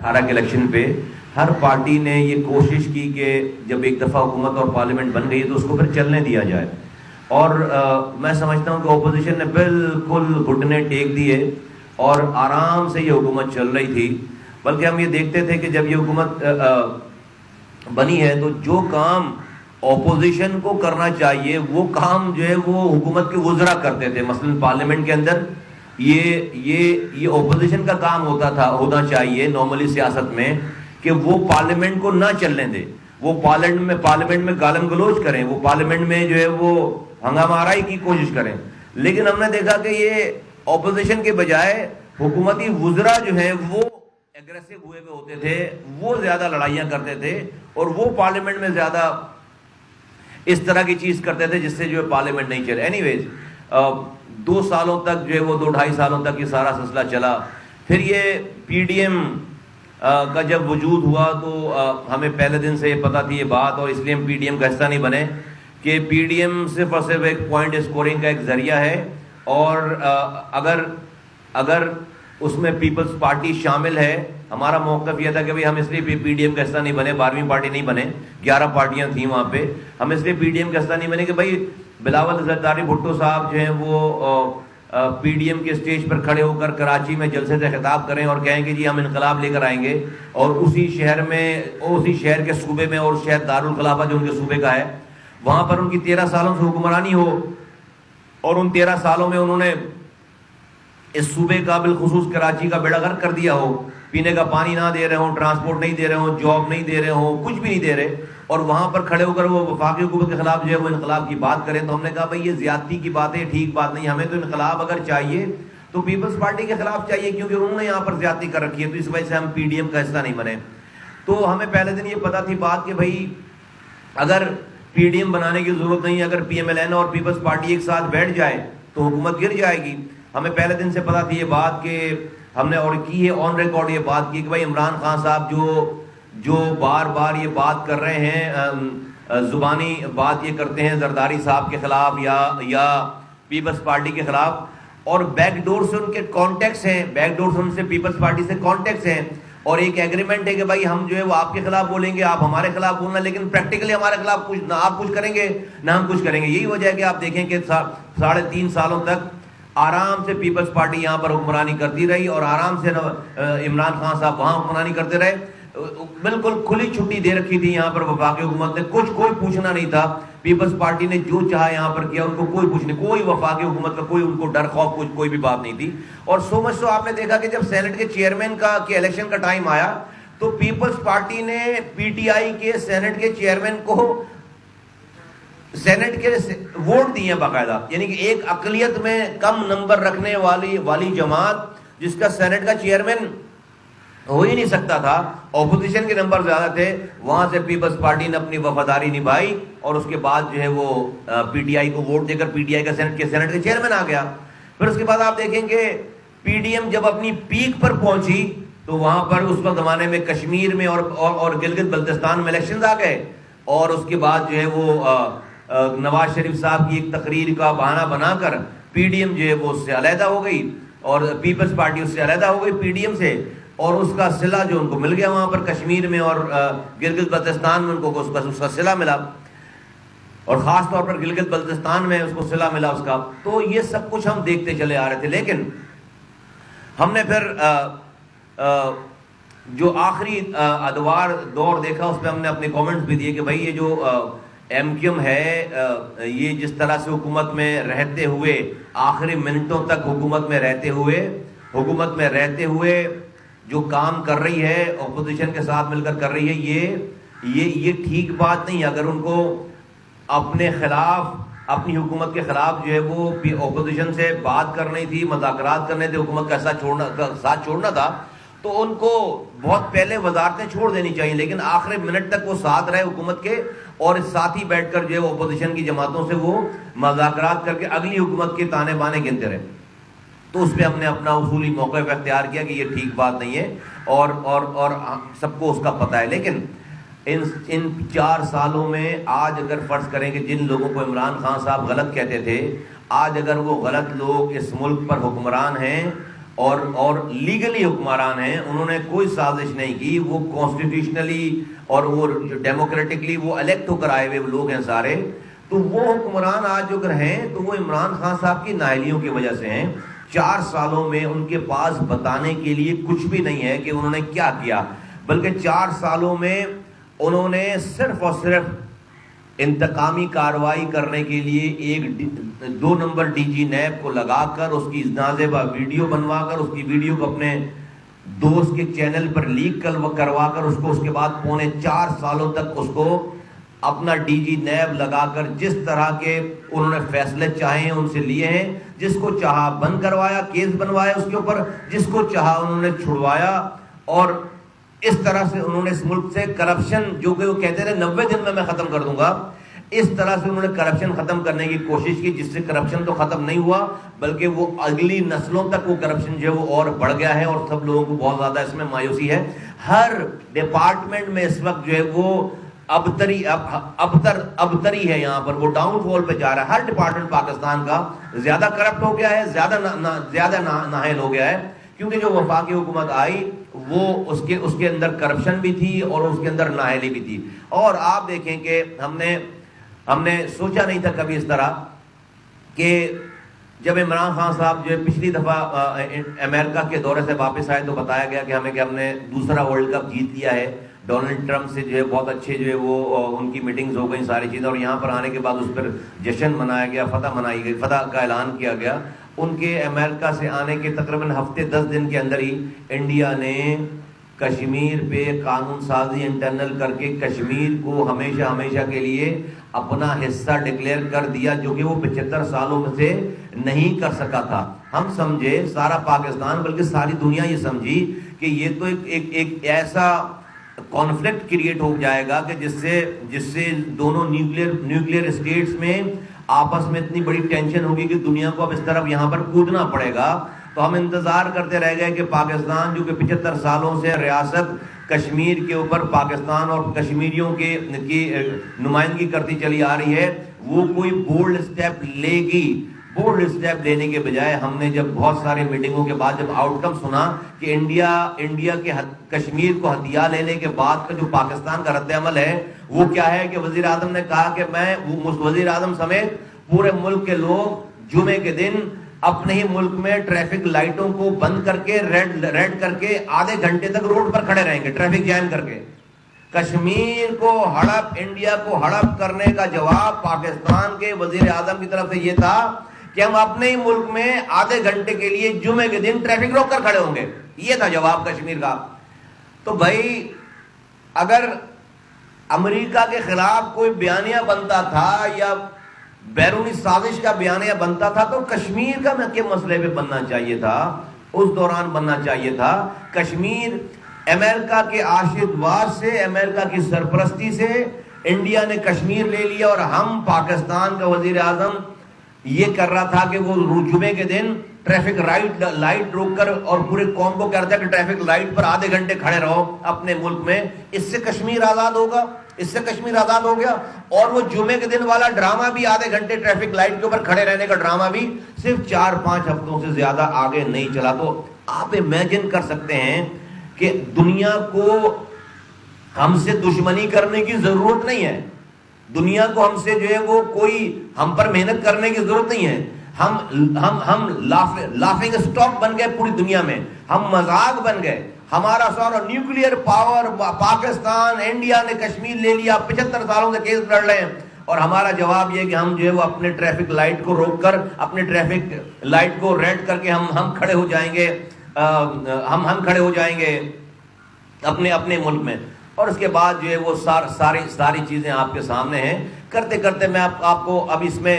18 کے الیکشن پہ ہر پارٹی نے یہ کوشش کی کہ جب ایک دفعہ حکومت اور پارلیمنٹ بن گئی تو اس کو پھر چلنے دیا جائے، اور میں سمجھتا ہوں کہ اپوزیشن نے بالکل گھٹنے ٹیک دیے اور آرام سے یہ حکومت چل رہی تھی. بلکہ ہم یہ دیکھتے تھے کہ جب یہ حکومت بنی ہے تو جو کام اپوزیشن کو کرنا چاہیے وہ کام جو ہے وہ حکومت کے وزراء کرتے تھے. مثلا پارلیمنٹ کے اندر یہ اپوزیشن کا کام ہونا چاہیے نارملی سیاست میں کہ وہ پارلیمنٹ کو نہ چلنے دے، وہ پارلیمنٹ میں گالم گلوچ کریں، وہ پارلیمنٹ میں جو ہے وہ ہنگامہ آرائی کی کوشش کریں. لیکن ہم نے دیکھا کہ یہ اپوزیشن کے بجائے حکومتی وزراء جو ہیں وہ ایگریسو ہوئے ہوتے تھے، وہ زیادہ لڑائیاں کرتے تھے اور وہ پارلیمنٹ میں زیادہ اس طرح کی چیز کرتے تھے جس سے جو ہے پارلیمنٹ نہیں چلے. اینی ویز 2 سالوں تک جو ہے وہ 2-2.5 سالوں تک یہ سارا سلسلہ چلا. پھر یہ پی ڈی ایم کا جب وجود ہوا تو ہمیں پہلے دن سے یہ پتہ تھی یہ بات، اور اس لیے ہم پی ڈی ایم کا حصہ نہیں بنے کہ پی ڈی ایم صرف اور صرف ایک پوائنٹ اسکورنگ کا ایک ذریعہ ہے، اور اگر اس میں پیپلز پارٹی شامل ہے. ہمارا موقف یہ تھا کہ ہم اس لیے پی ڈی ایم کا حصہ نہیں بنے، 12ویں پارٹی نہیں بنے، 11 پارٹیاں تھیں وہاں پہ. ہم اس لیے پی ڈی ایم کا حصہ نہیں بنے کہ بلاول زرداری بھٹو صاحب جو ہیں وہ پی ڈی ایم کے اسٹیج پر کھڑے ہو کر کراچی میں جلسے سے خطاب کریں اور کہیں کہ جی ہم انقلاب لے کر آئیں گے، اور اسی شہر کے صوبے میں، اور شاید دارالخلافہ جو ان کے صوبے کا ہے وہاں پر ان کی 13 سالوں سے حکمرانی ہو، اور ان 13 سالوں میں انہوں نے اس صوبے کا بالخصوص کراچی کا بیڑا غرق کر دیا ہو. پینے کا پانی نہ دے رہے ہوں، ٹرانسپورٹ نہیں دے رہے ہوں، جاب نہیں دے رہے ہوں، کچھ بھی نہیں دے رہے، اور وہاں پر کھڑے ہو کر وہ وفاقی حکومت کے خلاف جو ہے وہ انقلاب کی بات کریں. تو ہم نے کہا بھائی یہ زیادتی کی بات ہے، ٹھیک بات نہیں. ہمیں تو انقلاب اگر چاہیے تو پیپلز پارٹی کے خلاف چاہیے، کیونکہ انہوں نے یہاں پر زیادتی کر رکھی ہے، تو اس وجہ سے ہم پی ڈی ایم کا حصہ نہیں بنے. تو ہمیں پہلے دن یہ پتا تھی بات کہ بھائی اگر پی ڈی ایم بنانے کی ضرورت نہیں، اگر پی ایم ایل این اور پیپلز پارٹی ایک ساتھ بیٹھ جائے تو حکومت گر جائے گی. ہمیں پہلے دن سے پتا تھی یہ بات کہ ہم نے اور کی ہے آن ریکارڈ یہ بات کی کہ بھائی عمران خان صاحب جو بار بار یہ بات کر رہے ہیں، زبانی بات یہ کرتے ہیں زرداری صاحب کے خلاف یا پیپلز پارٹی کے خلاف، اور بیک ڈور سے ان کے کانٹیکٹس ہیں، بیک ڈور سے ان سے پیپلز پارٹی سے کانٹیکٹس ہیں، اور ایک ایگریمنٹ ہے کہ بھائی ہم جو ہے وہ آپ کے خلاف بولیں گے، آپ ہمارے خلاف بولنا، لیکن پریکٹیکلی ہمارے خلاف کچھ نہ آپ کچھ کریں گے نہ ہم کچھ کریں گے. یہی وجہ ہے کہ آپ دیکھیں کہ 3.5 سالوں تک آرام سے پیپلز پارٹی یہاں پر حکمرانی کرتی رہی، اور آرام سے عمران خان صاحب وہاں حکمرانی کرتے رہے. بالکل کھلی چھٹی دے رکھی تھی یہاں پر وفاقی حکومت نے، کوئی پوچھنا نہیں تھا. پیپلز پارٹی نے جو چاہا یہاں پر کیا، ان کو کوئی پوچھنے، کوئی وفاقی حکومت کا کوئی ان کو ڈر خوف کوئی بھی بات نہیں تھی. اور سو مچ تو آپ نے دیکھا کہ جب سینٹ کے چیئرمین کے الیکشن کا ٹائم آیا تو پیپلز پارٹی نے پی ٹی آئی کے سینٹ کے چیئرمین کو سینٹ کے ووٹ دیے باقاعدہ، یعنی کہ ایک اقلیت میں کم نمبر رکھنے والی جماعت جس کا سینٹ کا چیئرمین ہو ہی نہیں سکتا تھا، اپوزیشن کے نمبر زیادہ تھے، وہاں سے پیپلز پارٹی نے اپنی وفاداری نبھائی، اور اس کے بعد جو ہے وہ پی ٹی آئی کو ووٹ دے کر پی ٹی آئی کا سینٹ کے چیئرمین آ گیا. پھر اس کے بعد آپ دیکھیں کہ پی ڈی ایم جب اپنی پیک پر پہنچی تو وہاں پر اس وقت زمانے میں کشمیر میں اور گلگت بلتستان میں الیکشنز آ گئے، اور اس کے بعد جو ہے وہ نواز شریف صاحب کی ایک تقریر کا بہانہ بنا کر پی ڈی ایم جو ہے وہ اس سے علیحدہ ہو گئی، اور پیپلز پارٹی اس سے علیحدہ ہو گئی پی ڈی ایم سے، اور اس کا صلہ جو ان کو مل گیا وہاں پر کشمیر میں اور گلگت بلتستان میں ان کو اس کا صلہ ملا، اور خاص طور پر گلگت بلتستان میں اس کو صلہ ملا اس کا. تو یہ سب کچھ ہم دیکھتے چلے آ رہے تھے. لیکن ہم نے پھر جو آخری ادوار دور دیکھا اس پہ ہم نے اپنے کامنٹس بھی دیے کہ بھائی یہ جو ایم کیو ایم ہے، یہ جس طرح سے حکومت میں رہتے ہوئے آخری منٹوں تک حکومت میں رہتے ہوئے جو کام کر رہی ہے، اپوزیشن کے ساتھ مل کر رہی ہے، یہ ٹھیک بات نہیں. اگر ان کو اپنے خلاف، اپنی حکومت کے خلاف جو ہے وہ اپوزیشن سے بات کرنی تھی، مذاکرات کرنے تھے، حکومت کا ساتھ چھوڑنا تھا، تو ان کو بہت پہلے وزارتیں چھوڑ دینی چاہیے، لیکن آخری منٹ تک وہ ساتھ رہے حکومت کے، اور ساتھ ہی بیٹھ کر جو ہے اپوزیشن کی جماعتوں سے وہ مذاکرات کر کے اگلی حکومت کے تانے بانے گنتے رہے. تو اس پہ ہم نے اپنا اصولی موقف اختیار کیا کہ یہ ٹھیک بات نہیں ہے، اور سب کو اس کا پتہ ہے. لیکن ان 4 سالوں میں آج اگر فرض کریں کہ جن لوگوں کو عمران خان صاحب غلط کہتے تھے، آج اگر وہ غلط لوگ اس ملک پر حکمران ہیں، اور لیگلی حکمران ہیں, انہوں نے کوئی سازش نہیں کی, وہ کانسٹیٹیوشنلی اور وہ ڈیموکریٹکلی وہ الیکٹ ہو کر آئے ہوئے لوگ ہیں سارے. تو وہ حکمران آج اگر ہیں تو وہ عمران خان صاحب کی نااہلیوں کی وجہ سے ہیں. 4 سالوں میں ان کے پاس بتانے کے لیے کچھ بھی نہیں ہے کہ انہوں نے کیا کیا, بلکہ 4 سالوں میں انہوں نے صرف اور صرف انتقامی کارروائی کرنے کے لیے ایک 2 نمبر ڈی جی نیب کو لگا کر اس کی نازیبا ویڈیو بنوا کر اس کی ویڈیو کو اپنے دوست کے چینل پر لیک کروا کر اس کے بعد 4.25 سالوں تک اس کو اپنا ڈی جی نیب لگا کر جس طرح کے انہوں نے فیصلے چاہے ہیں ان سے لیے ہیں. جس کو چاہا بند کروایا, کیس بنوایا اس کے اوپر, جس کو چاہا انہوں نے چھڑوایا, اور اس طرح سے انہوں نے اس ملک سے کرپشن, جو کہ وہ کہتے تھے 90 دن میں ختم کر دوں گا, اس طرح سے انہوں نے کرپشن ختم کرنے کی کوشش کی, جس سے کرپشن تو ختم نہیں ہوا بلکہ وہ اگلی نسلوں تک وہ کرپشن جو ہے وہ اور بڑھ گیا ہے, اور سب لوگوں کو بہت زیادہ اس میں مایوسی ہے. ہر ڈپارٹمنٹ میں اس وقت جو ہے وہ ابتری ہے, یہاں پر وہ ڈاؤن فال پہ جا رہا ہے. ہر ڈپارٹمنٹ پاکستان کا زیادہ کرپٹ ہو گیا ہے, زیادہ نااہل ہو گیا ہے, کیونکہ جو وفاقی حکومت آئی وہ اس کے اندر کرپشن بھی تھی اور اس کے اندر نااہلی بھی تھی. اور آپ دیکھیں کہ ہم نے سوچا نہیں تھا کبھی اس طرح کہ جب عمران خان صاحب جو ہے پچھلی دفعہ امریکہ کے دورے سے واپس آئے تو بتایا گیا کہ ہم نے دوسرا ورلڈ کپ جیت لیا ہے, ڈونلڈ ٹرمپ سے جو ہے بہت اچھے جو ہے وہ ان کی میٹنگز ہو گئی ساری چیزیں, اور یہاں پر آنے کے بعد اس پر جشن منایا گیا, فتح منائی گئی, فتح کا اعلان کیا گیا. ان کے امریکہ سے آنے کے تقریباً ہفتے 10 دن کے اندر ہی انڈیا نے کشمیر پہ قانون سازی انٹرنل کر کے کشمیر کو ہمیشہ کے لیے اپنا حصہ ڈکلیئر کر دیا, جو کہ وہ 75 سالوں میں سے نہیں کر سکا تھا. ہم سمجھے, سارا پاکستان بلکہ ساری دنیا یہ سمجھی کہ یہ تو ایک ایسا کانفلکٹ کریٹ ہو جائے گا کہ جس سے دونوں نیوکلیئر اسٹیٹس میں آپس میں اتنی بڑی ٹینشن ہوگی کہ دنیا کو اب اس طرف یہاں پر کودنا پڑے گا. تو ہم انتظار کرتے رہ گئے کہ پاکستان جو کہ 75 سالوں سے ریاست کشمیر کے اوپر پاکستان اور کشمیریوں کی نمائندگی کرتی چلی آ رہی ہے, وہ کوئی بولڈ اسٹیپ لے گی. بولڈ اسٹیپ لینے کے بجائے ہم نے جب بہت سارے میٹنگوں کے بعد جب آؤٹ کم سنا کہ انڈیا کے کشمیر کو ہتھیار لینے کے بعد کا جو پاکستان کا رد عمل ہے وہ کیا ہے کہ وزیر اعظم نے کہا کہ میں وزیر اعظم سمیت پورے ملک کے لوگ جمعے کے دن اپنے ہی ملک میں ٹریفک لائٹوں کو بند کر کے ریڈ کر کے آدھے گھنٹے تک روڈ پر کھڑے رہیں گے, ٹریفک جام کر کے. کشمیر کو ہڑپ, انڈیا کو ہڑپ کرنے کا جواب پاکستان کے وزیر اعظم کی طرف سے یہ تھا کہ ہم اپنے ہی ملک میں آدھے گھنٹے کے لیے جمعے کے دن ٹریفک روک کر کھڑے ہوں گے. یہ تھا جواب کشمیر کا. تو بھائی اگر امریکہ کے خلاف کوئی بیانیہ بنتا تھا یا بیرونی سازش کا بیانیہ بنتا تھا تو کشمیر کا کے مسئلے پہ بننا چاہیے تھا, اس دوران بننا چاہیے تھا. کشمیر امریکہ کے آشرواد سے, امریکہ کی سرپرستی سے انڈیا نے کشمیر لے لیا, اور ہم پاکستان کا وزیر اعظم یہ کر رہا تھا کہ وہ جمعے کے دن ٹریفک لائٹ روک کر اور پورے قوم کو کہتا ہے کہ ٹریفک لائٹ پر آدھے گھنٹے کھڑے رہو اپنے ملک میں, اس سے کشمیر آزاد ہوگا. اس سے کشمیر آزاد ہو گیا. اور وہ جمعے کے دن والا ڈرامہ بھی, آدھے گھنٹے ٹریفک لائٹ کے اوپر کھڑے رہنے کا ڈرامہ بھی, صرف 4-5 ہفتوں سے زیادہ آگے نہیں چلا. تو آپ امیجن کر سکتے ہیں کہ دنیا کو ہم سے دشمنی کرنے کی ضرورت نہیں ہے, دنیا کو ہم سے جو ہے وہ کوئی ہم پر محنت کرنے کی ضرورت نہیں ہے. ہم لافنگ اسٹاک بن گئے پوری دنیا میں, ہم مذاق بن گئے. ہمارا سارا نیوکلیئر پاور, پاکستان انڈیا نے کشمیر لے لیا, 75 سالوں سے کیس لڑ رہے ہیں, اور ہمارا جواب یہ کہ ہم جو ہے وہ اپنے ٹریفک لائٹ کو روک کر, اپنے ٹریفک لائٹ کو ریڈ کر کے ہم کھڑے ہو جائیں گے, ہم کھڑے ہو جائیں گے اپنے ملک میں. اور اس کے بعد جو ہے وہ ساری چیزیں آپ کے سامنے ہیں. کرتے کرتے میں آپ کو اب اس میں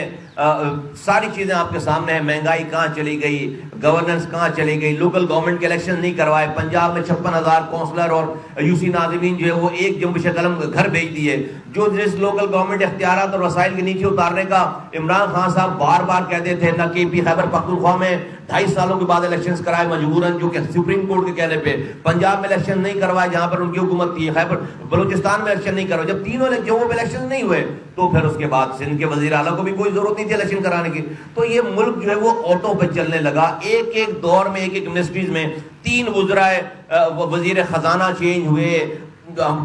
ساری چیزیں آپ کے سامنے ہیں. مہنگائی کہاں چلی گئی, گورننس کہاں چلی گئی, لوکل گورنمنٹ کے الیکشن نہیں کروائے, پنجاب میں 56,000 کونسلر اور یو سی ناظمین جو ہے وہ ایک جنب قلم گھر بھیج دیے. جو جس لوکل گورنمنٹ اختیارات اور وسائل کے نیچے اتارنے کا عمران خان صاحب بار بار کہتے تھے, نہ کہ خیبر پختونخوا میں 2.5 سالوں کے بعد الیکشنز کرائے مجبوراً، جو کہ سپریم کورٹ کے کہنے پہ. پنجاب میں الیکشن نہیں کروائے جہاں پر ان کی حکومت تھی. خیبر بلوچستان میں الیکشن نہیں کروائے. جب تینوں جگہوں پہ الیکشن نہیں ہوئے تو پھر اس کے بعد سندھ کے وزیر اعلیٰ کو بھی کوئی ضرورت نہیں تھی الیکشن کرانے کی. تو یہ ملک جو ہے وہ آٹو پہ چلنے لگا. ایک ایک دور میں ایک ایک منسٹریز میں 3 وزرائے وزیر خزانہ چینج ہوئے.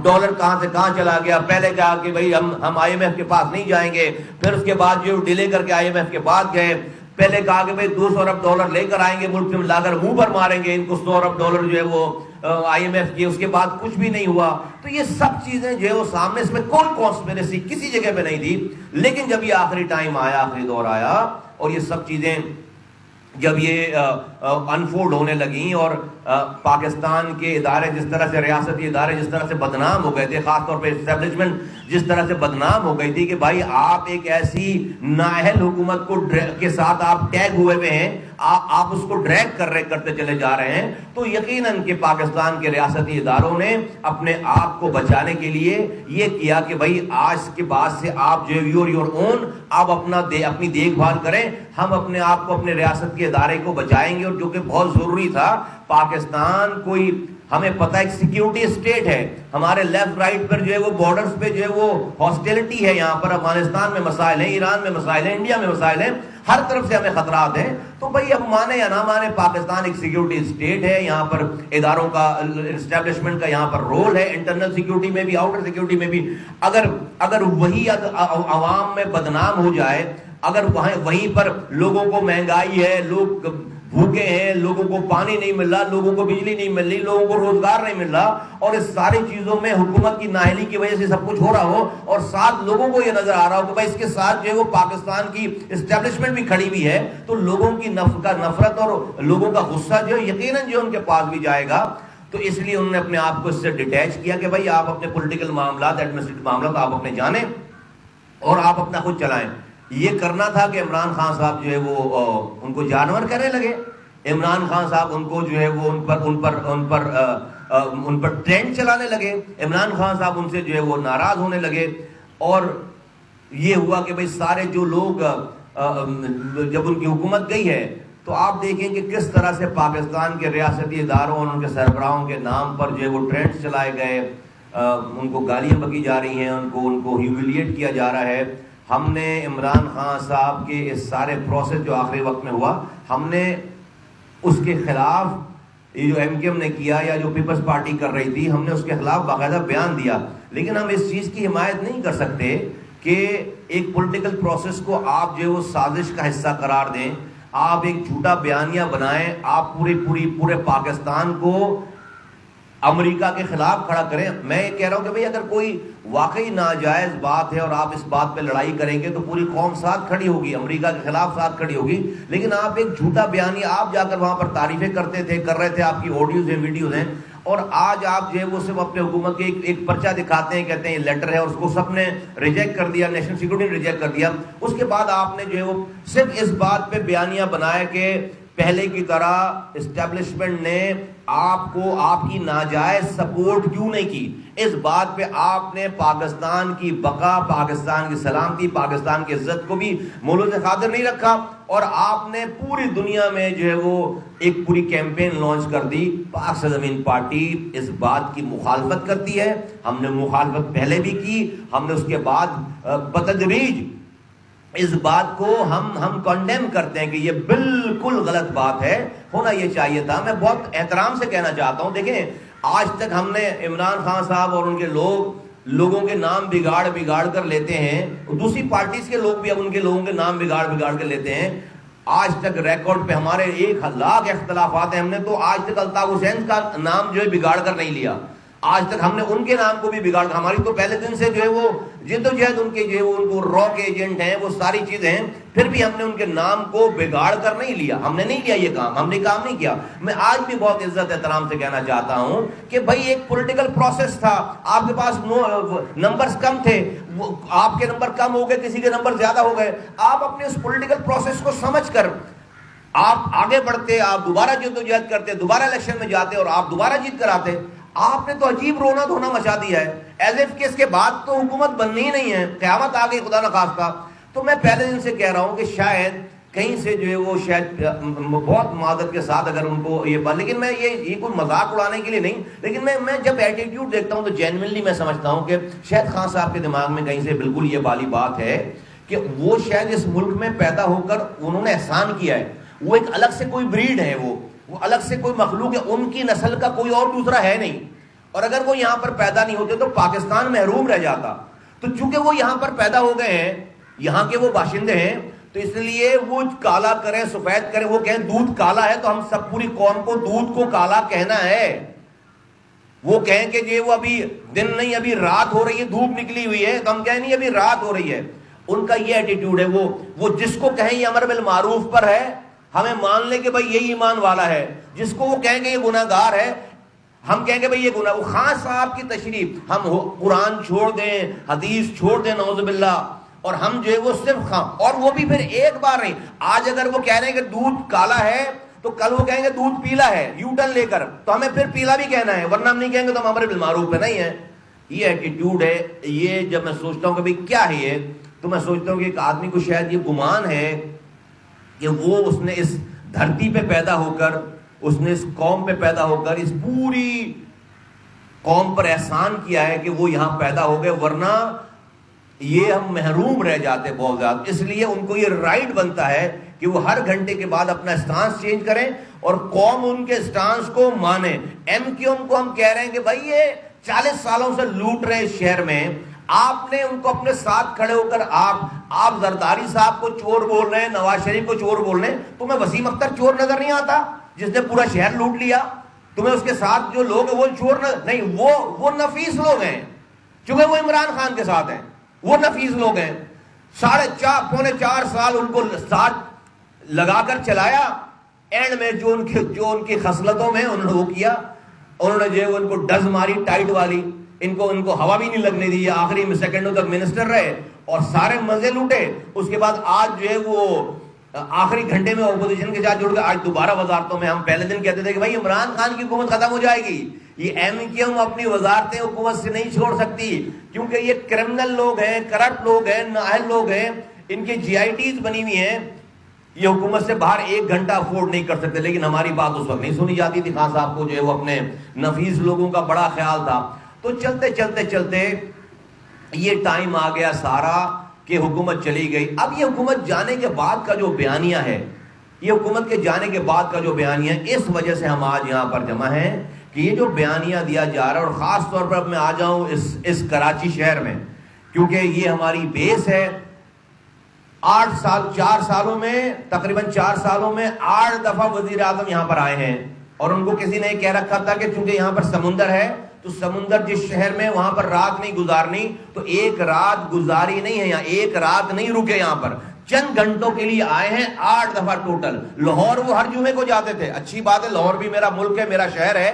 ڈالر کہاں سے کہاں چلا گیا. پہلے کہا کہ بھائی ہم آئی ایم ایف کے پاس نہیں جائیں گے، پھر اس کے بعد جو ڈیلے کر کے آئی ایم ایف کے بعد گئے. پہلے کہا کہ بھائی 200 ارب ڈالر لے کر آئیں گے ملک سے لا کر منہ پر ماریں گے ان کو 100 ارب ڈالر جو ہے وہ آئی ایم ایف کی. اس کے بعد کچھ بھی نہیں ہوا. تو یہ سب چیزیں جو ہے وہ سامنے، اس میں کوئی کانسپریسی کسی جگہ پہ نہیں تھی. لیکن جب یہ آخری ٹائم آیا، آخری دور آیا اور یہ سب چیزیں جب یہ انفولڈ ہونے لگیں اور پاکستان کے ادارے جس طرح سے، ریاستی ادارے جس طرح سے بدنام ہو گئے تھے، خاص طور پہ اسٹیبلشمنٹ جس طرح سے بدنام ہو گئی تھی کہ بھائی آپ ایک ایسی نااہل حکومت کو کے ساتھ آپ ٹیگ ہوئے ہوئے ہیں، آپ اس کو ڈریگ کرتے چلے جا رہے ہیں. تو یقیناً کہ پاکستان کے ریاستی اداروں نے اپنے آپ کو بچانے کے لیے یہ کیا کہ بھائی آج کے بعد سے آپ جو یور اون، آپ اپنی دیکھ بھال کریں. ہم اپنے آپ کو، اپنے ریاست کے ادارے کو بچائیں گے. اور جو کہ بہت ضروری تھا. پاکستان کوئی، ہمیں پتہ ہے سیکیورٹی اسٹیٹ ہے. ہمارے لیفٹ رائٹ پر جو ہے وہ بارڈرز پہ جو ہے وہ ہاسٹیلٹی ہے. یہاں پر افغانستان میں مسائل ہیں، ایران میں مسائل ہیں، انڈیا میں مسائل ہیں، ہر طرف سے ہمیں خطرات ہیں. تو بھائی اب مانے یا نہ مانے، پاکستان ایک سیکیورٹی اسٹیٹ ہے. یہاں پر اداروں کا، اسٹیبلشمنٹ کا یہاں پر رول ہے، انٹرنل سیکیورٹی میں بھی، آؤٹر سیکیورٹی میں بھی. اگر وہی عوام میں بدنام ہو جائے، اگر وہیں پر لوگوں کو مہنگائی ہے، لوگ بھوکے ہیں، لوگوں کو پانی نہیں مل رہا، لوگوں کو بجلی نہیں مل رہی، لوگوں کو روزگار نہیں مل رہا، اور اس ساری چیزوں میں حکومت کی نااہلی کی وجہ سے سب کچھ ہو رہا ہو، اور ساتھ لوگوں کو یہ نظر آ رہا ہو کہ بھائی اس کے ساتھ جو ہے وہ پاکستان کی اسٹیبلشمنٹ بھی کھڑی ہوئی ہے، تو لوگوں کی نفرت اور لوگوں کا غصہ جو یقیناً جو ان کے پاس بھی جائے گا. تو اس لیے انہوں نے اپنے آپ کو اس سے ڈیٹیچ کیا کہ بھائی آپ اپنے پولیٹیکل معاملات، ایڈمنسٹریٹو معاملات آپ اپنے جانیں اور آپ اپنا خود چلائیں. یہ کرنا تھا کہ عمران خان صاحب جو ہے وہ ان کو جانور کرنے لگے. عمران خان صاحب ان کو جو ہے وہ ان پر ٹرینڈ چلانے لگے. عمران خان صاحب ان سے جو ہے وہ ناراض ہونے لگے. اور یہ ہوا کہ بھئی سارے جو لوگ جب ان کی حکومت گئی ہے تو آپ دیکھیں کہ کس طرح سے پاکستان کے ریاستی اداروں اور ان کے سربراہوں کے نام پر جو ہے وہ ٹرینڈ چلائے گئے. ان کو گالیاں بکی جا رہی ہیں، ان کو ہیوملیٹ کیا جا رہا ہے. ہم نے عمران خان صاحب کے اس سارے پروسیس جو آخری وقت میں ہوا، ہم نے اس کے خلاف، یہ جو ایم کیو ایم نے کیا یا جو پیپلز پارٹی کر رہی تھی، ہم نے اس کے خلاف باقاعدہ بیان دیا. لیکن ہم اس چیز کی حمایت نہیں کر سکتے کہ ایک پولیٹیکل پروسیس کو آپ جو ہے وہ سازش کا حصہ قرار دیں، آپ ایک جھوٹا بیانیہ بنائیں، آپ پورے پاکستان کو امریکہ کے خلاف کھڑا کریں. میں یہ کہہ رہا ہوں کہ بھئی اگر کوئی واقعی ناجائز بات ہے اور آپ اس بات پہ لڑائی کریں گے تو پوری قوم ساتھ کھڑی ہوگی، امریکہ کے خلاف ساتھ کھڑی ہوگی. لیکن آپ ایک جھوٹا بیانیہ، آپ جا کر وہاں پر تعریفیں کر رہے تھے، آپ کی آڈیوز ہیں، ویڈیوز ہیں، اور آج آپ جو ہے وہ صرف اپنے حکومت کے ایک پرچہ دکھاتے ہیں، کہتے ہیں یہ لیٹر ہے، اور اس کو سب نے ریجیکٹ کر دیا، نیشنل سیکورٹی نے ریجیکٹ کر دیا. اس کے بعد آپ نے جو ہے وہ صرف اس بات پہ بیانیہ بنایا کہ پہلے کی طرح اسٹیبلشمنٹ نے آپ کو، آپ کی ناجائز سپورٹ کیوں نہیں کی. اس بات پہ آپ نے پاکستان کی بقا، پاکستان کی سلامتی، پاکستان کی عزت کو بھی مولو سے خاطر نہیں رکھا، اور آپ نے پوری دنیا میں جو ہے وہ ایک پوری کیمپین لانچ کر دی. پاک سرزمین پارٹی اس بات کی مخالفت کرتی ہے. ہم نے مخالفت پہلے بھی کی، ہم نے اس کے بعد بتدریج اس بات کو ہم کنڈیم کرتے ہیں کہ یہ بالکل غلط بات ہے، ہونا یہ چاہیے تھا. میں بہت احترام سے کہنا چاہتا ہوں، دیکھیں آج تک ہم نے عمران خان صاحب اور ان کے لوگوں کے نام بگاڑ کر لیتے ہیں، دوسری پارٹیز کے لوگ بھی اب ان کے لوگوں کے نام بگاڑ کر لیتے ہیں. آج تک ریکارڈ پہ ہمارے 1,00,000 اختلافات ہیں، ہم نے تو آج تک الطاف حسین کا نام جو ہے بگاڑ کر نہیں لیا. آج تک ہم نے ان کے نام کو بھی بگاڑ کر، ہماری تو پہلے دن سے جو ہے وہ جدوجہد ان کے جو ہے ان کو را کے ایجنٹ ہیں، وہ ساری چیزیں ہیں، پھر بھی ہم نے ان کے نام کو بگاڑ کر نہیں لیا. ہم نے نہیں لیا یہ کام، ہم نے کام نہیں کیا. میں آج بھی بہت عزت احترام سے کہنا چاہتا ہوں کہ بھائی ایک پولیٹیکل پروسیس تھا، آپ کے پاس نمبرز کم تھے، آپ کے نمبر کم ہو گئے، کسی کے نمبر زیادہ ہو گئے. آپ اپنے اس پولیٹیکل پروسیس کو سمجھ کر آپ آگے بڑھتے، آپ دوبارہ جدوجہد کرتے، دوبارہ الیکشن میں جاتے اور آپ دوبارہ جیت کر آتے. آپ نے تو عجیب رونا دھونا مچا دیا ہے، ایز اف کہ اس کے بعد تو حکومت بننی ہی نہیں ہے، قیامت آ گئی خدا نخواستہ. تو میں پہلے دن سے کہہ رہا ہوں کہ شاید کہیں سے جو ہے وہ شاید بہت معذرت کے ساتھ اگر ان کو یہ بات، لیکن میں یہ کوئی مذاق اڑانے کے لیے نہیں، لیکن میں جب ایٹیٹیوڈ دیکھتا ہوں تو جینوئنلی میں سمجھتا ہوں کہ شاید خان صاحب کے دماغ میں کہیں سے بالکل یہ والی بات ہے کہ وہ شاید اس ملک میں پیدا ہو کر انہوں نے احسان کیا ہے، وہ ایک الگ سے کوئی بریڈ ہے، وہ الگ سے کوئی مخلوق ہے، ان کی نسل کا کوئی اور دوسرا ہے نہیں، اور اگر وہ یہاں پر پیدا نہیں ہوتے تو پاکستان محروم رہ جاتا، تو چونکہ وہ یہاں پر پیدا ہو گئے ہیں، یہاں کے وہ باشندے ہیں، تو اس لیے وہ کالا کریں سفید کریں، وہ کہیں دودھ کالا ہے تو ہم سب پوری قوم کو دودھ کو کالا کہنا ہے، وہ کہیں کہ یہ وہ ابھی دن نہیں ابھی رات ہو رہی ہے، دھوپ نکلی ہوئی ہے تو ہم کہیں نہیں ابھی رات ہو رہی ہے، ان کا یہ ایٹیٹیوڈ ہے، وہ جس کو کہیں یہ امر بالمعروف پر ہے ہمیں مان لے کہ بھائی یہی ایمان والا ہے، جس کو وہ کہیں گے یہ گناہ گار ہے ہم کہیں گے بھائی یہ گناہ، وہ خان صاحب کی تشریف ہم قرآن چھوڑ دیں حدیث چھوڑ دیں نعوذ باللہ، اور ہم جو ہے وہ صرف خان، اور وہ بھی پھر ایک بار نہیں، آج اگر وہ کہہ رہے ہیں کہ دودھ کالا ہے تو کل وہ کہیں گے دودھ پیلا ہے، یو ٹرن لے کر، تو ہمیں پھر پیلا بھی کہنا ہے، ورنہ ہم نہیں کہیں گے تو ہم امر بالمعروف پہ نہیں ہے۔ یہ ایٹیٹیوڈ ہے، یہ جب میں سوچتا ہوں کہ بھائی کیا ہے یہ، تو میں سوچتا ہوں کہ ایک آدمی کو شاید یہ گمان ہے کہ وہ اس نے اس دھرتی پہ پیدا ہو کر، اس نے اس قوم پہ پیدا ہو کر اس پوری قوم پر احسان کیا ہے کہ وہ یہاں پیدا ہو گئے، ورنہ یہ ہم محروم رہ جاتے بہت زیادہ۔ اس لیے ان کو یہ رائٹ بنتا ہے کہ وہ ہر گھنٹے کے بعد اپنا سٹانس چینج کریں اور قوم ان کے سٹانس کو مانے۔ ایم کیو ایم کو ہم کہہ رہے ہیں کہ بھائی یہ 40 سالوں سے لوٹ رہے اس شہر میں، آپ نے ان کو اپنے ساتھ کھڑے ہو کر آپ زرداری صاحب کو چور بول رہے ہیں، نواز شریف کو چور بول رہے ہیں، تمہیں وسیم اختر چور نظر نہیں آتا جس نے پورا شہر لوٹ لیا؟ تمہیں اس کے ساتھ جو لوگ ہیں وہ چور نہیں، وہ نفیس لوگ ہیں، چونکہ وہ عمران خان کے ساتھ ہیں، وہ نفیس لوگ ہیں۔ 4.5 سال ان کو ساتھ لگا کر چلایا، اینڈ میں جو ان کی خصلتوں میں انہوں نے وہ کیا، انہوں نے جو ان کو ڈز ماری ٹائٹ والی، ان کو ہوا بھی نہیں لگنے دی، آخری سیکنڈوں تک منسٹر رہے اور سارے مزے لوٹے۔ اس کے بعد آج جو ہے وہ آخری گھنٹے میں اپوزیشن کے ساتھ جڑ گئے، آج دوبارہ وزارتوں میں۔ ہم پہلے دن کہتے تھے کہ بھائی عمران خان کی حکومت ختم ہو جائے گی، یہ ایم کیو ایم اپنی وزارتیں حکومت سے نہیں چھوڑ سکتی، کیونکہ یہ کرمنل لوگ ہیں، کرپٹ لوگ ہیں، نااہل لوگ ہیں، ان کی جی آئی ٹیز بنی ہوئی ہیں، یہ حکومت سے باہر 1 گھنٹہ افورڈ نہیں کر سکتے۔ لیکن ہماری بات اس وقت نہیں سنی جاتی تھی، خان صاحب کو جو ہے وہ اپنے نفیس لوگوں کا بڑا خیال تھا۔ تو چلتے یہ ٹائم آ گیا سارا کہ حکومت چلی گئی۔ اب یہ حکومت جانے کے بعد کا جو بیانیہ ہے، یہ حکومت کے جانے کے بعد کا جو بیانیہ ہے، اس وجہ سے ہم آج یہاں پر جمع ہیں کہ یہ جو بیانیہ دیا جا رہا ہے، اور خاص طور پر اب میں آ جاؤں اس کراچی شہر میں، کیونکہ یہ ہماری بیس ہے۔ 4 سالوں میں تقریباً 4 سالوں میں 8 دفعہ وزیر اعظم یہاں پر آئے ہیں، اور ان کو کسی نے کہہ رکھا تھا کہ چونکہ یہاں پر سمندر ہے تو سمندر جس شہر میں وہاں پر رات نہیں گزارنی، تو 1 رات گزاری نہیں ہے، یہاں 1 رات نہیں رکے، یہاں پر چند گھنٹوں کے لیے آئے ہیں 8 دفعہ ٹوٹل۔ لاہور وہ ہر جمعے کو جاتے تھے، اچھی بات ہے، لاہور بھی میرا ملک ہے، میرا شہر ہے،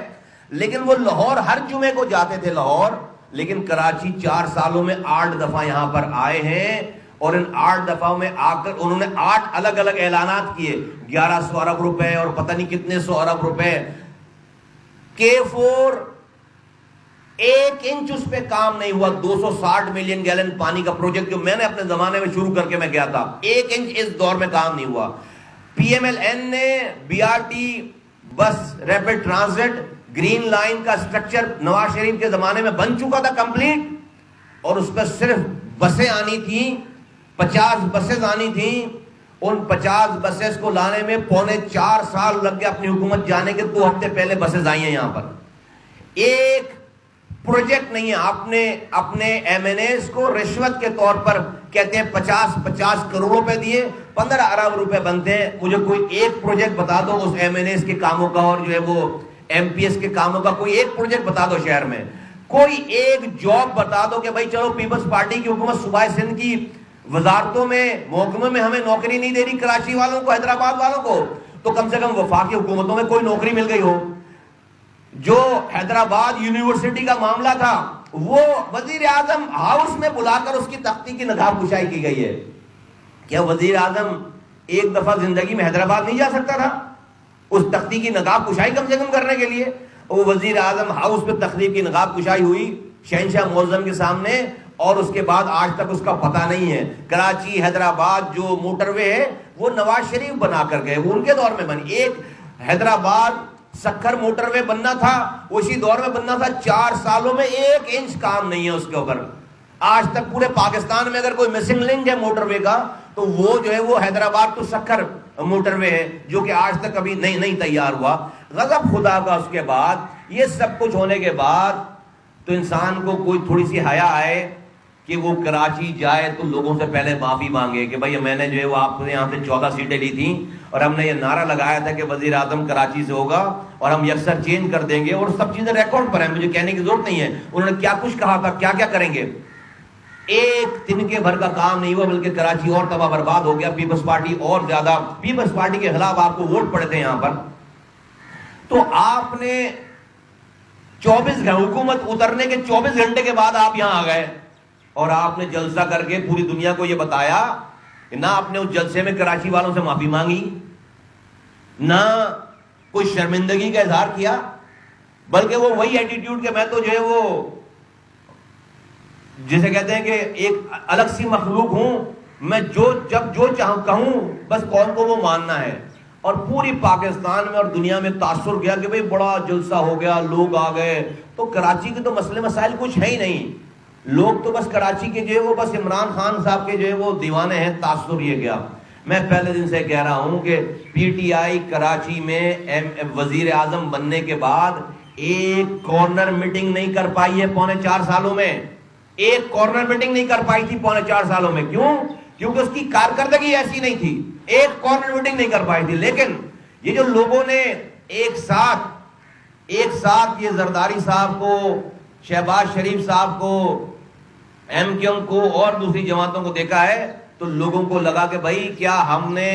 لیکن وہ لاہور ہر جمعے کو جاتے تھے لاہور، لیکن کراچی 4 سالوں میں 8 دفعہ یہاں پر آئے ہیں، اور ان 8 دفعوں میں آ کر انہوں نے 8 الگ الگ اعلانات کیے، 1100 ارب روپے اور پتہ نہیں کتنے 100 ارب روپے۔ K4 1 انچ اس پہ کام نہیں ہوا، 260 ملین گیلن پانی کا پروجیکٹ جو میں نے اپنے زمانے میں شروع کر کے میں گیا تھا، 1 انچ اس دور میں کام نہیں ہوا۔ PMLN نے BRT بس ریپڈ ٹرانزٹ گرین لائن کا سٹرکچر نواز شریف کے زمانے میں بن چکا تھا کمپلیٹ، اور اس پہ صرف بسیں آنی تھیں، 50 بسیں آنی تھیں، ان 50 بسیں کو لانے میں 4.25 سال لگ گئے اپنی حکومت جانے کے، 2 ہفتے پہلے بسیں آئی ہیں یہاں پر۔ ایک پروجیکٹ نہیں ہے، اپنے ایم این ایز کو رشوت کے طور پر کہتے ہیں 50 کروڑ روپے دیے، 15 ارب روپے بنتے ہیں، مجھے کوئی ایک پروجیکٹ بتا دو اس ایم این ایز کے کاموں کا، اور جو ہے وہ ایم پی ایس کے کاموں کا کوئی ایک پروجیکٹ بتا دو شہر میں، کوئی ایک جاب بتا دو کہ بھائی چلو پیپلز پارٹی کی حکومت صوبہ سندھ کی وزارتوں میں محکموں میں ہمیں نوکری نہیں دے رہی کراچی والوں کو، حیدرآباد والوں کو، تو کم سے کم وفاقی حکومتوں میں کوئی نوکری مل گئی ہو۔ جو حیدرآباد یونیورسٹی کا معاملہ تھا، وہ وزیر اعظم ہاؤس میں بلا کر اس کی تختی کی نقاب کشائی کی گئی ہے۔ کیا وزیر اعظم ایک دفعہ زندگی میں حیدرآباد نہیں جا سکتا تھا اس تختی کی نقاب کشائی کم سے کم کرنے کے لیے؟ وہ وزیر اعظم ہاؤس پہ تختی کی نقاب کشائی ہوئی شہنشاہ معظم کے سامنے، اور اس کے بعد آج تک اس کا پتہ نہیں ہے۔ کراچی حیدرآباد جو موٹر وے ہے وہ نواز شریف بنا کر گئے, وہ ان کے دور میں بنی. ایک حیدرآباد سکھر موٹر وے بننا تھا, اسی دور میں بننا تھا, 4 سالوں میں 1 انچ کام نہیں ہے اس کے اوپر. آج تک پورے پاکستان میں اگر کوئی مسنگ لنک ہے موٹر وے کا تو وہ جو ہے وہ حیدرآباد تو سکھر موٹر وے ہے, جو کہ آج تک ابھی نہیں تیار ہوا. غضب خدا کا اس کے بعد, یہ سب کچھ ہونے کے بعد تو انسان کو کوئی تھوڑی سی حیا آئے کہ وہ کراچی جائے تو لوگوں سے پہلے معافی مانگے کہ بھائی میں نے جو ہے وہ آپ نے یہاں سے 14 سیٹیں لی تھیں اور ہم نے یہ نعرہ لگایا تھا کہ وزیر اعظم کراچی سے ہوگا اور ہم یکسر چینج کر دیں گے, اور سب چیزیں ریکارڈ پر ہیں, مجھے کہنے کی ضرورت نہیں ہے انہوں نے کیا کچھ کہا تھا, کیا کیا کریں گے. ایک دن کے بھر کا کام نہیں ہوا بلکہ کراچی اور تباہ برباد ہو گیا. پیپلز پارٹی اور زیادہ, پیپلز پارٹی کے خلاف آپ کو ووٹ پڑے تھے یہاں پر. تو آپ نے 24 حکومت اترنے کے 24 گھنٹے کے بعد آپ یہاں آ گئے اور آپ نے جلسہ کر کے پوری دنیا کو یہ بتایا کہ نہ آپ نے اس جلسے میں کراچی والوں سے معافی مانگی, نہ کوئی شرمندگی کا اظہار کیا, بلکہ وہ وہی ایٹیٹیوڈ کہ میں تو جو ہے وہ جسے کہتے ہیں کہ ایک الگ سی مخلوق ہوں, میں جب جو چاہوں کہوں بس قوم کو وہ ماننا ہے. اور پوری پاکستان میں اور دنیا میں تاثر گیا کہ بھئی بڑا جلسہ ہو گیا, لوگ آ گئے. تو کراچی کے تو مسئلے مسائل کچھ ہے ہی نہیں, لوگ تو بس کراچی کے جو ہے وہ بس عمران خان صاحب کے جو ہے وہ دیوانے ہیں. تاثر یہ گیا. میں پہلے دن سے کہہ رہا ہوں کہ پی ٹی آئی کراچی میں وزیر اعظم بننے کے بعد ایک کارنر میٹنگ نہیں کر پائی ہے 4.25 سالوں میں. ایک کارنر میٹنگ نہیں کر پائی تھی 4.25 سالوں میں. کیوں؟ کیونکہ اس کی کارکردگی ایسی نہیں تھی, ایک کارنر میٹنگ نہیں کر پائی تھی. لیکن یہ جو لوگوں نے ایک ساتھ یہ زرداری صاحب کو, شہباز شریف صاحب کو, ایم کیو ایم کو اور دوسری جماعتوں کو دیکھا ہے تو لوگوں کو لگا کہ بھائی کیا ہم نے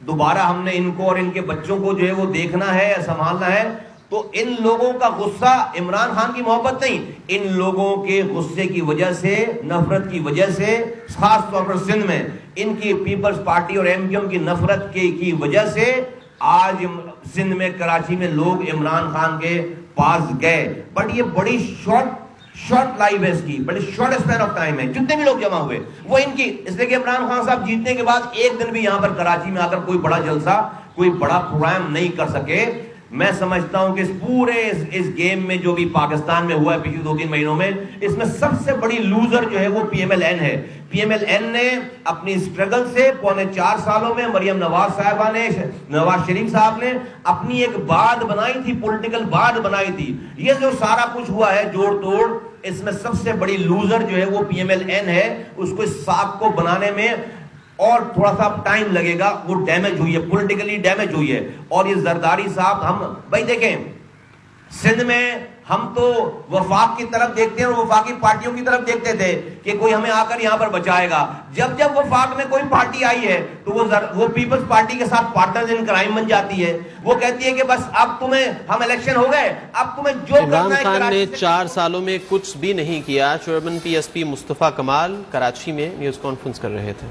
دوبارہ ان کو اور ان کے بچوں کو جو ہے وہ دیکھنا ہے, سنبھالنا ہے. تو ان لوگوں کا غصہ عمران خان کی محبت نہیں, ان لوگوں کے غصے کی وجہ سے, نفرت کی وجہ سے, خاص طور پر سندھ میں ان کی پیپلز پارٹی اور ایم کیو ایم کی نفرت کی وجہ سے آج سندھ میں کراچی میں لوگ عمران خان کے پاس گئے. بٹ یہ بڑی شارٹ لائف ہے اس کی, بڑی شارٹ اسپین آف ٹائم ہے. جتنے بھی لوگ جمع ہوئے وہ ان کی, اس لیے کہ عمران خان صاحب جیتنے کے بعد ایک دن بھی یہاں پر کراچی میں آ کر کوئی بڑا جلسہ, کوئی بڑا پروگرام نہیں کر سکے. میں سمجھتا ہوں کہ اس پورے اس گیم میں جو بھی پاکستان میں ہوا ہے پچھلے 2-3 مہینوں میں, اس میں سب سے بڑی لوزر جو ہے وہ پی ایم ایل این ہے. پی ایم ایل این نے اپنی اسٹرگل سے 4.25 سالوں میں مریم نواز صاحبہ نے, نواز شریف صاحب نے اپنی ایک بات بنائی تھی, پولیٹیکل بات بنائی تھی. یہ جو سارا کچھ ہوا ہے جوڑ توڑ, اس میں سب سے بڑی لوزر جو ہے وہ پی ایم ایل این ہے. اس کو اس ساکھ کو بنانے میں اور تھوڑا سا ٹائم لگے گا. وہ ڈیمیج ہوئی ہے, پولیٹیکلی ڈیمیج ہوئی ہے. اور یہ زرداری صاحب, ہم بھائی دیکھیں سندھ میں ہم تو وفاق کی طرف دیکھتے ہیں اور وفاقی پارٹیوں کی طرف دیکھتے تھے کہ کوئی ہمیں آ کر یہاں پر بچائے گا. جب وفاق میں کوئی پارٹی آئی ہے تو وہ پیپلز پارٹی کے ساتھ پارٹنرز ان کرائم بن جاتی ہے. وہ کہتی ہے کہ بس اب تمہیں, ہم الیکشن ہو گئے, اب تمہیں جو کرنا ہے. عمران خان نے 4 سالوں میں کچھ بھی نہیں کیا. چیئرمین پی ایس پی مصطفیٰ کمال کراچی میں نیوز کانفرنس کر رہے تھے.